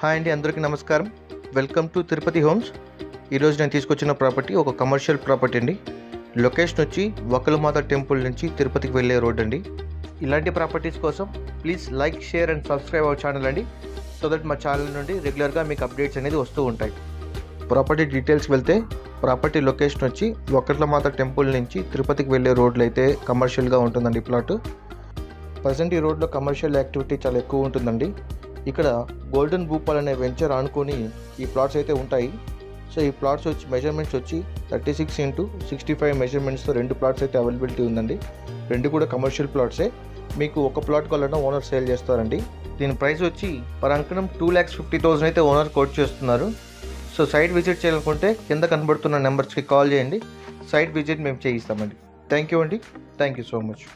Hi అండి, అందరికీ నమస్కారం. Welcome to Tirupati homes. ఈరోజు నేను తీసుకొచ్చిన ప్రాపర్టీ ఒక కమర్షియల్ ప్రాపర్టీ అండి. లొకేషన్ వచ్చి వకలమాత టెంపుల్ నుంచి తిరుపతికి వెళ్ళే రోడ్ అండి. ఇలాంటి ప్రాపర్టీస్ కోసం please like, share and subscribe our channel అండి. సో దట్ మా ఛానల్ నుండి రెగ్యులర్గా మీకు అప్డేట్స్ అనేది వస్తూ ఉంటాయి. ప్రాపర్టీ డీటెయిల్స్కి వెళ్తే ప్రాపర్టీ లొకేషన్ వచ్చి వకలమాత టెంపుల్ నుంచి తిరుపతికి వెళ్ళే రోడ్లు అయితే కమర్షియల్గా ఉంటుందండి ప్లాట్. ప్రజెంట్ ఈ రోడ్లో కమర్షియల్ యాక్టివిటీ చాలా ఎక్కువ ఉంటుందండి. ఇక్కడ గోల్డెన్ భూపాల్ అనే వెంచర్ ఆనుకొని ఈ ప్లాట్స్ అయితే ఉంటాయి. సో ఈ ప్లాట్స్ వచ్చి మెజర్మెంట్స్ వచ్చి 36x65 మెజర్మెంట్స్తో 2 ప్లాట్స్ అయితే అవైలబిలిటీ ఉందండి. 2 కూడా కమర్షియల్ ప్లాట్సే. మీకు ఒక ప్లాట్ కావాలన్నా ఓనర్ సేల్ చేస్తారండి. దీని ప్రైస్ వచ్చి పర్ అంకణం 2,50,000 అయితే ఓనర్ కోట్ చేస్తున్నారు. సో సైట్ విజిట్ చేయాలనుకుంటే కింద కనబడుతున్న నెంబర్స్కి కాల్ చేయండి. సైట్ విజిట్ మేము చేయిస్తామండి. థ్యాంక్ యూ అండి. Thank you so much.